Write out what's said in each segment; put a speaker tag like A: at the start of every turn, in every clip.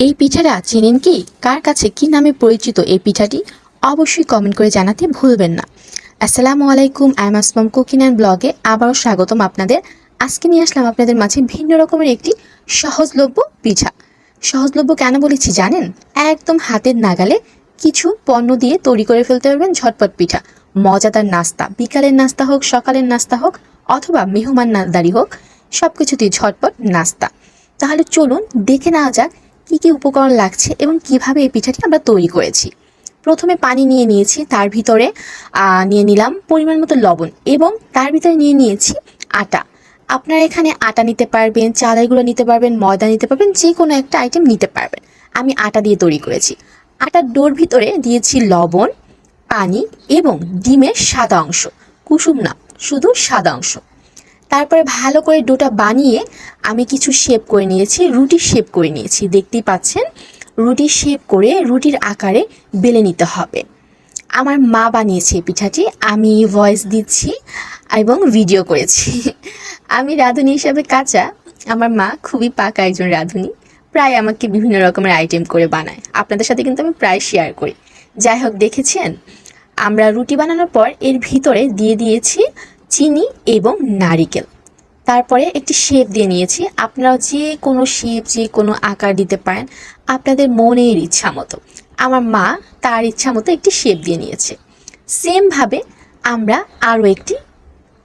A: এই পিঠাটা চেনেন কি? কার কাছে কি নামে পরিচিত এই পিঠাটি? অবশ্যই কমেন্ট করে জানাতে ভুলবেন না। আসসালামু আলাইকুম, আই এম আসমাম কুকিং অ্যান্ড ব্লগে আবারও স্বাগতম আপনাদের। আজকে নিয়ে আসলাম আপনাদের মাঝে ভিন্ন রকমের একটি সহজলভ্য পিঠা। সহজলভ্য কেন বলেছি জানেন? একদম হাতের নাগালে কিছু পণ্য দিয়ে তৈরি করে ফেলতে পারবেন ঝটপট পিঠা। মজাদার নাস্তা, বিকালের নাস্তা হোক, সকালের নাস্তা হোক, অথবা মেহমানদারি হোক, সব কিছুতেই ঝটপট নাস্তা। তাহলে চলুন দেখে নেওয়া যাক কী কী উপকরণ লাগছে এবং কিভাবে এই পিঠাটি আমরা তৈরি করেছি। প্রথমে পানি নিয়ে নিয়েছি, তার ভিতরে নিয়ে নিলাম পরিমাণ মতো লবণ এবং তার ভিতরে নিয়ে নিয়েছি আটা। আপনারা এখানে আটা নিতে পারবেন, চালের গুঁড়ো নিতে পারবেন, ময়দা নিতে পারবেন, যে কোনো একটা আইটেম নিতে পারবেন। আমি আটা দিয়ে তৈরি করেছি। আটার ডোর ভিতরে দিয়েছি লবণ, পানি এবং ডিমের সাদা অংশ, কুসুম না, শুধু সাদা অংশ। তারপরে ভালো করে ডোটা বানিয়ে আমি কিছু শেপ করে নিয়েছি, রুটির শেপ করে নিয়েছি। দেখতেই পাচ্ছেন, রুটির শেপ করে রুটির আকারে বেলে নিতে হবে। আমার মা বানিয়েছে এই পিঠাটি, আমি ভয়েস দিচ্ছি এবং ভিডিও করেছি। আমি রাঁধুনি হিসাবে কাঁচা, আমার মা খুবই পাকা একজন রাঁধুনি, প্রায় আমাকে বিভিন্ন রকমের আইটেম করে বানায়। আপনাদের সাথে কিন্তু আমি প্রায় শেয়ার করি। যাই হোক, দেখেছেন আমরা রুটি বানানোর পর এর ভিতরে দিয়ে দিয়েছি চিনি এবং নারিকেল। তারপরে একটি শেপ দিয়ে নিয়েছি। আপনারাও যে কোনো শেপ, যে কোনো আকার দিতে পারেন আপনাদের মনের ইচ্ছা মতো। আমার মা তার ইচ্ছা মতো একটি শেপ দিয়ে নিয়েছে। সেমভাবে আমরা আরও একটি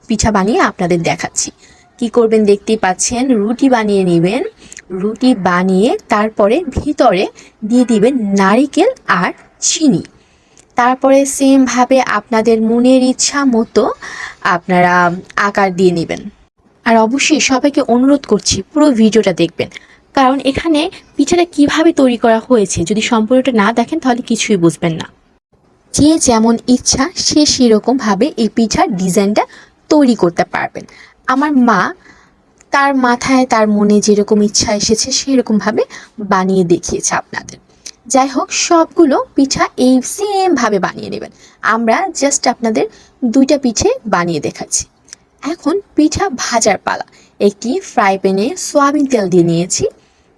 A: পিঠা বানিয়ে আপনাদের দেখাচ্ছি। কি করবেন দেখতেই পাচ্ছেন, রুটি বানিয়ে নেবেন। রুটি বানিয়ে তারপরে ভিতরে দিয়ে দিবেন নারিকেল আর চিনি। তারপরে সেমভাবে আপনাদের মনের ইচ্ছা মতো আপনারা আকার দিয়ে নেবেন। আর অবশ্যই সবাইকে অনুরোধ করছি পুরো ভিডিওটা দেখবেন, কারণ এখানে পিঠাটা কিভাবে তৈরি করা হয়েছে যদি সম্পূর্ণটা না দেখেন তাহলে কিছুই বুঝবেন না। যে যেমন ইচ্ছা সে সেরকমভাবে এই পিঠার ডিজাইনটা তৈরি করতে পারবেন। আমার মা তার মাথায় তার মনে যেরকম ইচ্ছা এসেছে সেরকমভাবে বানিয়ে দেখিয়েছে আপনাদের। যাই হোক, সবগুলো পিঠা এই সেমভাবে বানিয়ে নেবেন। আমরা জাস্ট আপনাদের দুইটা পিঠে বানিয়ে দেখাচ্ছি। এখন পিঠা ভাজার পালা। একটি ফ্রাই প্যানে সয়াবিন তেল দিয়ে নিয়েছি।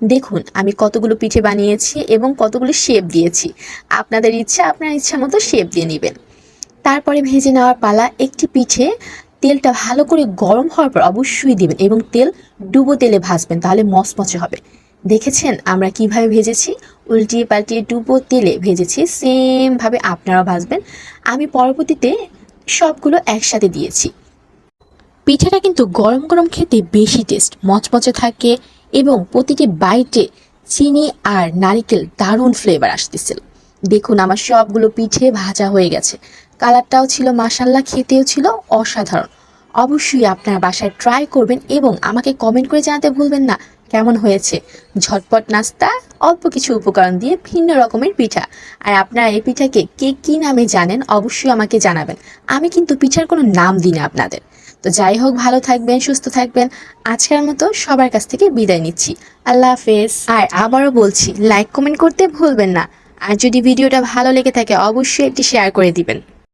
A: দেখুন আমি কতগুলো পিঠে বানিয়েছি এবং কতগুলো শেপ দিয়েছি। আপনাদের ইচ্ছা, আপনার ইচ্ছা মতো শেপ দিয়ে নেবেন। তারপরে ভেজে নেওয়ার পালা। একটি পিঠে তেলটা ভালো করে গরম হওয়ার পর অবশ্যই দেবেন এবং তেল ডুবো তেলে ভাজবেন, তাহলে মচমচে হবে। দেখেছেন আমরা কিভাবে ভেজেছি, উল্টিয়ে পাল্টিয়ে ডুবো তেলে ভেজেছি। সেমভাবে আপনারাও ভাজবেন। আমি পরবর্তীতে সবগুলো একসাথে দিয়েছি। পিঠাটা কিন্তু গরম গরম খেতে বেশি টেস্ট, মচমচে থাকে এবং প্রতিটি বাইটে চিনি আর নারিকেল দারুণ ফ্লেভার আসতেছিল। দেখুন আমার সবগুলো পিঠে ভাজা হয়ে গেছে, কালারটাও ছিল মাশাল্লাহ, খেতেও ছিল অসাধারণ। অবশ্যই আপনারা বাসায় ট্রাই করবেন এবং আমাকে কমেন্ট করে জানাতে ভুলবেন না কেমন হয়েছে। ঝটপট নাস্তা, অল্প কিছু উপকরণ দিয়ে ভিন্ন রকমের পিঠা। আর আপনারা এই পিঠাকে কে কী নামে জানেন অবশ্যই আমাকে জানাবেন। আমি কিন্তু পিঠার কোনো নাম দিই না আপনাদের। তো যাই হোক, ভালো থাকবেন, সুস্থ থাকবেন। আজকের মতো সবার কাছ থেকে বিদায় নিচ্ছি। আল্লাহ হাফেজ। আর আবারও বলছি, লাইক কমেন্ট করতে ভুলবেন না। আর যদি ভিডিওটা ভালো লেগে থাকে অবশ্যই একটি শেয়ার করে দিবেন।